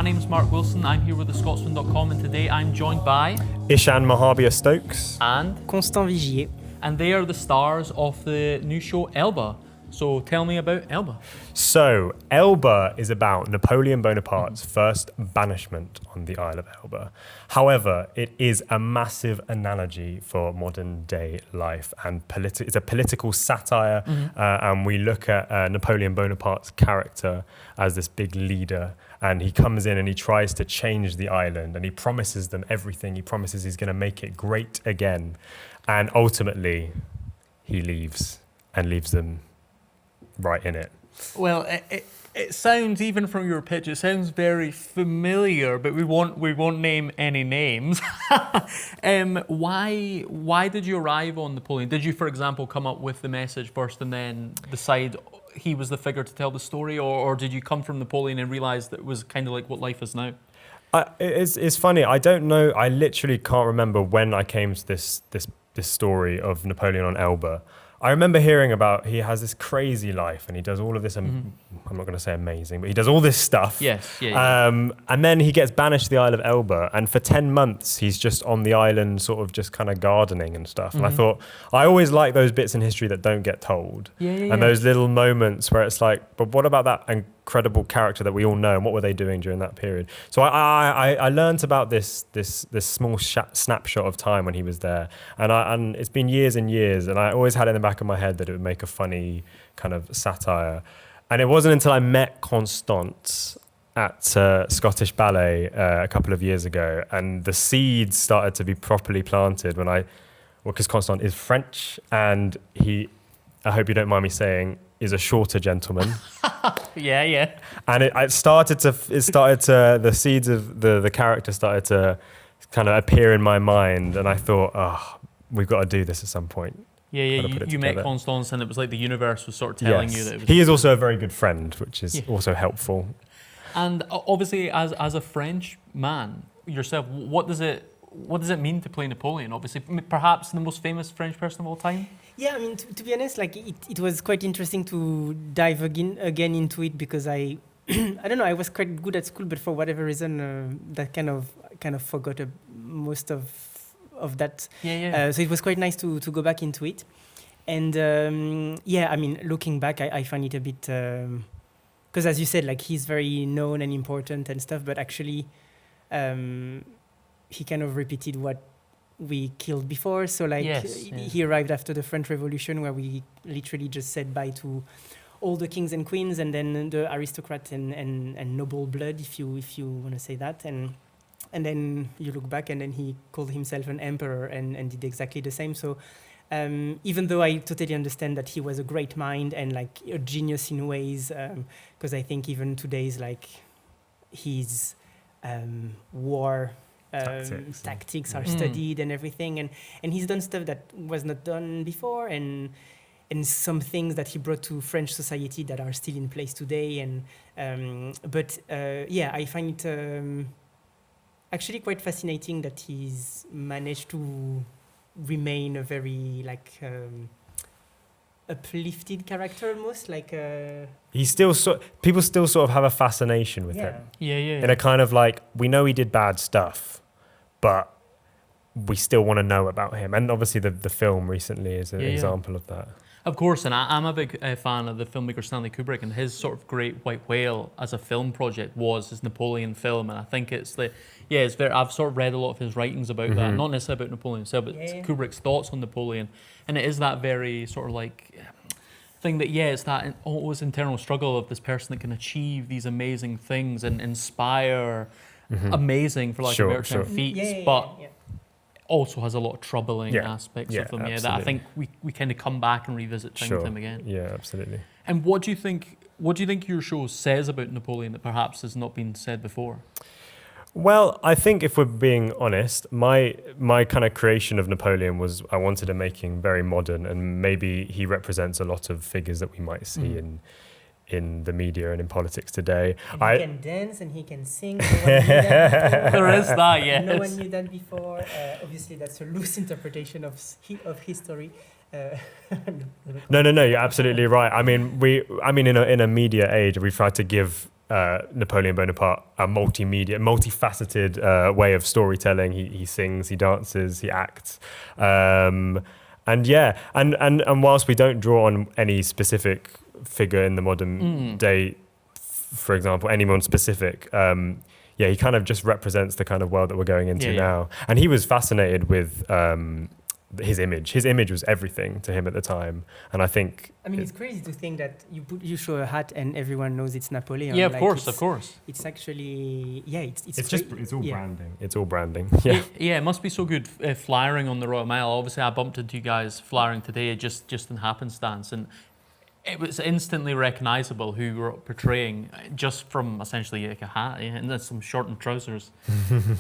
name's Mark Wilson. I'm here with the Scotsman.com, and today I'm joined by Ishan Mahabir-Stokes and Constant Vigier. And they are the stars of the new show Elba. So tell me about Elba. So, Elba is about Napoleon Bonaparte's first banishment on the Isle of Elba. However, it is a massive analogy for modern day life, and it's a political satire, and we look at Napoleon Bonaparte's character as this big leader, and he comes in and he tries to change the island, and he promises them everything. He promises he's going to make it great again, and ultimately he leaves and leaves them right in it. Well, it sounds, even from your pitch, it sounds very familiar, but we won't name any names. Why did you arrive on Napoleon? Did you, for example, come up with the message first and then decide he was the figure to tell the story, or did you come from Napoleon and realise that it was kind of like what life is now? It's funny. I don't know. I literally can't remember when I came to this story of Napoleon on Elba. I remember hearing about he has this crazy life and he does all of this, I'm not going to say amazing, but he does all this stuff. Yes, yeah. And then he gets banished to the Isle of Elba, and for 10 months he's just on the island sort of just kind of gardening and stuff. And I thought, I always like those bits in history that don't get told. And those little moments where it's like, but what about that incredible character that we all know, and what were they doing during that period? So I learned about this small snapshot of time when he was there, and it's been years and years, and I always had it in the back of my head that it would make a funny kind of satire. And it wasn't until I met Constance at Scottish Ballet a couple of years ago, and the seeds started to be properly planted because Constance is French, and he, I hope you don't mind me saying, is a shorter gentleman. Yeah. And the seeds of the character started to kind of appear in my mind, and I thought, we've got to do this at some point. You met Constance, and it was like the universe was sort of telling you that it was... He is also a very good friend, which is also helpful. And obviously, as a French man yourself, what does it mean to play Napoleon? Obviously, perhaps the most famous French person of all time? Yeah, I mean, to be honest, like it was quite interesting to dive again into it, because I don't know, I was quite good at school, but for whatever reason, that kind of forgot most of that. So it was quite nice to go back into it. And I mean, looking back, I find it a bit, because as you said, like he's very known and important and stuff, but actually he kind of repeated what we killed before. So like he arrived after the French Revolution, where we literally just said bye to all the kings and queens, and then the aristocrat and noble blood, if you want to say that. And then you look back, and then he called himself an emperor and did exactly the same. So even though I totally understand that he was a great mind and like a genius in ways, because I think even today's like his war tactics are studied and everything, and he's done stuff that was not done before, and some things that he brought to French society that are still in place today. And I find it actually quite fascinating that he's managed to remain a very like uplifted character, almost like he's still people still sort of have a fascination with him. In a kind of like, we know he did bad stuff, but we still want to know about him. And obviously the film recently is an example of that. Of course, and I'm a big fan of the filmmaker Stanley Kubrick, and his sort of Great White Whale as a film project was his Napoleon film, and I think it's I've sort of read a lot of his writings about that, not necessarily about Napoleon himself, but Kubrick's thoughts on Napoleon, and it is that very sort of like thing that it's that always internal struggle of this person that can achieve these amazing things and inspire amazing, for lack of a better term, feats, but also has a lot of troubling aspects of them. Absolutely. That I think we kind of come back and revisit time and time again. Yeah, absolutely. And what do you think your show says about Napoleon that perhaps has not been said before? Well, I think if we're being honest, my kind of creation of Napoleon was, I wanted to make him very modern, and maybe he represents a lot of figures that we might see in the media and in politics today. And he can dance and he can sing. No one knew that there is that, yes. No one knew that before. Obviously, that's a loose interpretation of history. No, you're absolutely right. I mean, in a media age, we try to give Napoleon Bonaparte a multifaceted way of storytelling. He sings, he dances, he acts. And whilst we don't draw on any specific figure in the modern day, for example, anyone specific, he kind of just represents the kind of world that we're going into now. And he was fascinated with his image. His image was everything to him at the time. And I think... I mean, it's crazy to think that you show a hat and everyone knows it's Napoleon. Yeah, of course. It's actually... Yeah, it's all branding. It's all branding. Yeah, it must be so good flyering on the Royal Mile. Obviously, I bumped into you guys flyering today just in happenstance. And it was instantly recognizable who you were portraying just from essentially like a hat and then some shortened trousers.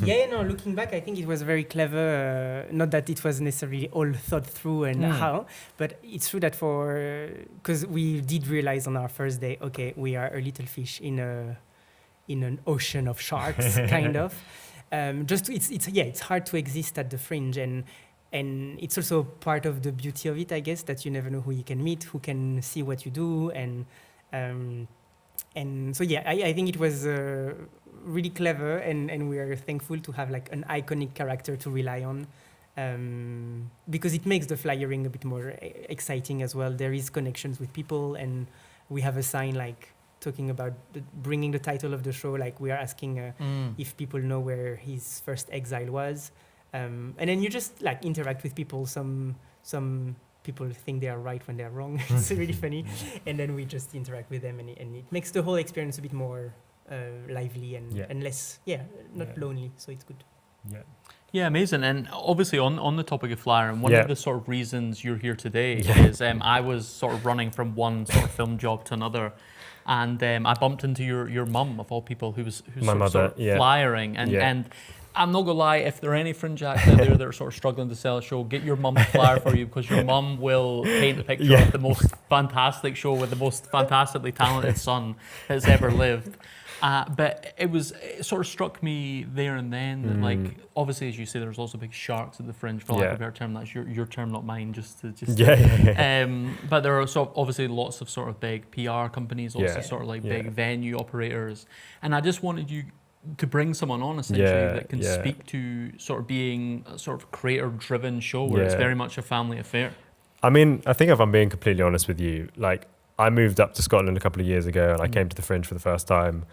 Looking back, I think it was very clever. Not that it was necessarily all thought through and how, but it's true that because we did realize on our first day, okay, we are a little fish in an ocean of sharks, kind of. It's hard to exist at the Fringe, and it's also part of the beauty of it, I guess, that you never know who you can meet, who can see what you do. I think it was really clever, and we are thankful to have like an iconic character to rely on, because it makes the flyering a bit more exciting as well. There is connections with people, and we have a sign like talking about bringing the title of the show, like we are asking if people know where his first exile was. And then you just like interact with people. Some people think they are right when they are wrong. It's really funny. And then we just interact with them, and it makes the whole experience a bit more lively and less, not lonely. So it's good. Yeah, amazing. And obviously on the topic of flyering, one of the sort of reasons you're here today is I was sort of running from one sort of film job to another. And I bumped into your mum, of all people, who's my mother, flyering. And I'm not gonna lie, if there are any Fringe acts out there that are sort of struggling to sell a show, get your mum to flyer for you, because your mum will paint a picture of the most fantastic show with the most fantastically talented son that's ever lived. But it sort of struck me there and then that, like, obviously, as you say, there's also big sharks at the Fringe, for lack of a better term. That's your term, not mine. But there are obviously lots of sort of big PR companies, also sort of like big venue operators, and I just wanted you to bring someone on essentially that can speak to sort of being a sort of creator-driven show where it's very much a family affair. I mean, I think if I'm being completely honest with you, like, I moved up to Scotland a couple of years ago and I came to the Fringe for the first time,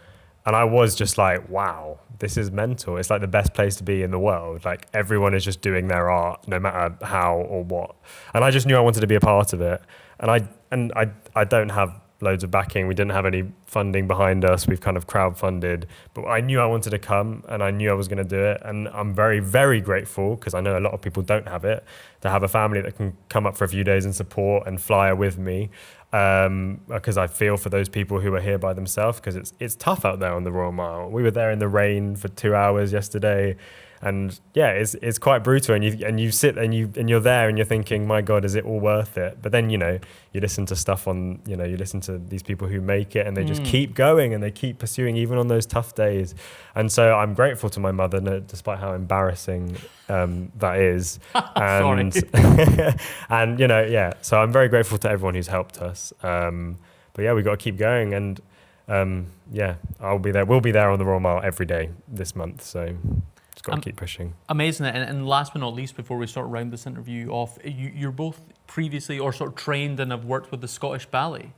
and I was just like, wow, this is mental. It's like the best place to be in the world. Like, everyone is just doing their art no matter how or what. And I just knew I wanted to be a part of it. And I don't have loads of backing. We didn't have any funding behind us. We've kind of crowdfunded, but I knew I wanted to come and I knew I was going to do it. And I'm very, very grateful, because I know a lot of people don't have it, to have a family that can come up for a few days and support and flyer with me. Because I feel for those people who are here by themselves, because it's tough out there on the Royal Mile. We were there in the rain for 2 hours yesterday. And it's quite brutal, and you sit and you're there and you're thinking, my God, is it all worth it? But then, you listen to stuff you listen to these people who make it, and they just keep going and they keep pursuing even on those tough days. And so I'm grateful to my mother, despite how embarrassing that is. And and so I'm very grateful to everyone who's helped us. But we got to keep going, and I'll be there. We'll be there on the Royal Mile every day this month. So. Got to keep pushing. Amazing. And last but not least, before we sort of round this interview off, you're both previously or sort of trained and have worked with the Scottish Ballet.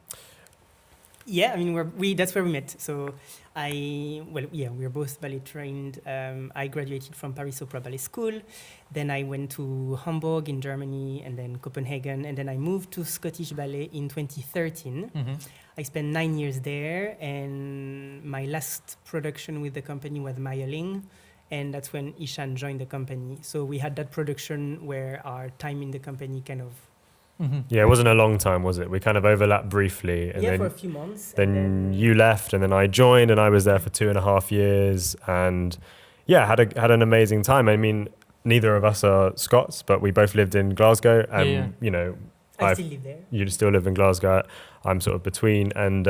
Yeah, I mean, that's where we met. So we're both ballet trained. I graduated from Paris Opera Ballet School. Then I went to Hamburg in Germany, and then Copenhagen. And then I moved to Scottish Ballet in 2013. I spent 9 years there, and my last production with the company was Myeling. And that's when Ishan joined the company. So we had that production where our time in the company kind of... Yeah, it wasn't a long time, was it? We kind of overlapped briefly. And then, for a few months. Then you left, and then I joined, and I was there for 2.5 years. And had an amazing time. I mean, neither of us are Scots, but we both lived in Glasgow. And, I still live there. You still live in Glasgow. I'm sort of between. And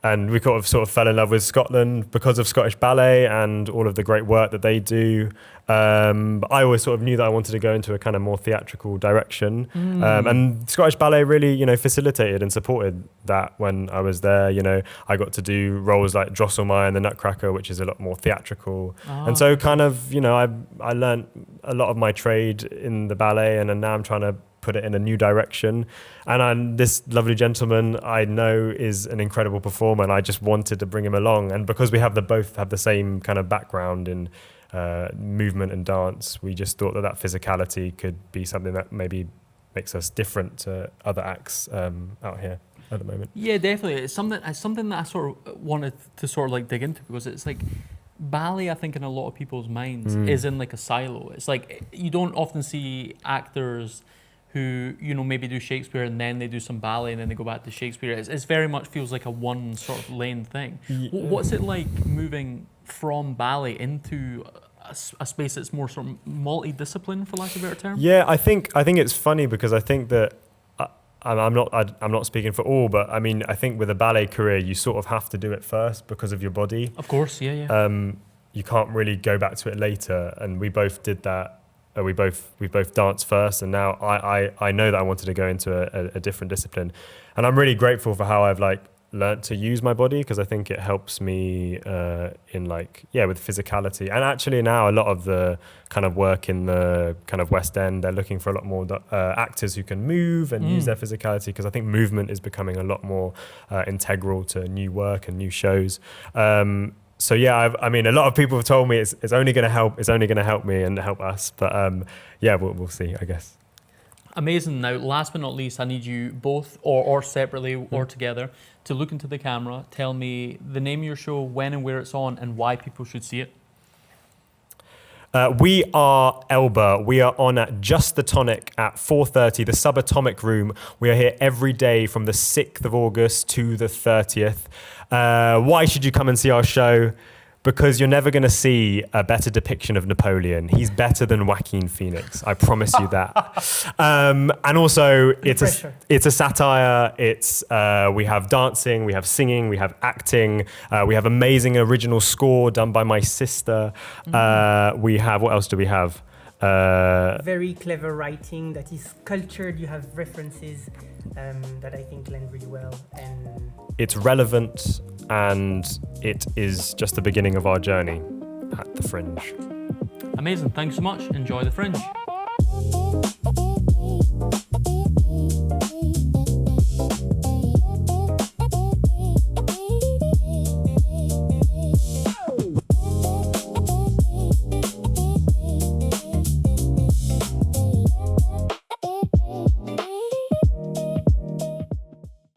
and we sort of fell in love with Scotland because of Scottish ballet and all of the great work that they do. But I always sort of knew that I wanted to go into a kind of more theatrical direction. And Scottish ballet really, facilitated and supported that when I was there. I got to do roles like Drosselmeyer and the Nutcracker, which is a lot more theatrical. And so kind of, I learned a lot of my trade in the ballet, and now I'm trying to put it in a new direction. And this lovely gentleman I know is an incredible performer, and I just wanted to bring him along. And because we both have the same kind of background in movement and dance, we just thought that physicality could be something that maybe makes us different to other acts out here at the moment. Yeah, definitely. It's something that I sort of wanted to sort of like dig into, because it's like ballet, I think in a lot of people's minds is in like a silo. It's like you don't often see actors who, maybe do Shakespeare and then they do some ballet and then they go back to Shakespeare. It's very much feels like a one sort of lane thing. Yeah. What's it like moving from ballet into a space that's more sort of multidiscipline, for lack of a better term? Yeah, I think it's funny because I think that I'm not speaking for all, but I mean, I think with a ballet career, you sort of have to do it first because of your body. Of course, yeah. You can't really go back to it later, and we both did that. We both danced first, and now I know that I wanted to go into a different discipline, and I'm really grateful for how I've learnt to use my body, because I think it helps me with physicality. And actually now a lot of the kind of work in the kind of West End, they're looking for a lot more actors who can move and use their physicality, because I think movement is becoming a lot more integral to new work and new shows. So yeah, I mean, a lot of people have told me it's only going to help. It's only going to help me and help us. But we'll see, I guess. Amazing. Now, last but not least, I need you both, or separately or together, to look into the camera. Tell me the name of your show, when and where it's on, and why people should see it. We are Elba. We are on at Just the Tonic at 4:30, the Subatomic Room. We are here every day from the 6th of August to the 30th. Why should you come and see our show? Because you're never going to see a better depiction of Napoleon. He's better than Joaquin Phoenix. I promise you that. And also, it's a satire. We have dancing, we have singing, we have acting. We have amazing original score done by my sister. We have, what else do we have? Very clever writing that is cultured. You have references that I think land really well. And it's relevant, and it is just the beginning of our journey at the Fringe. Amazing. Thanks so much. Enjoy the Fringe.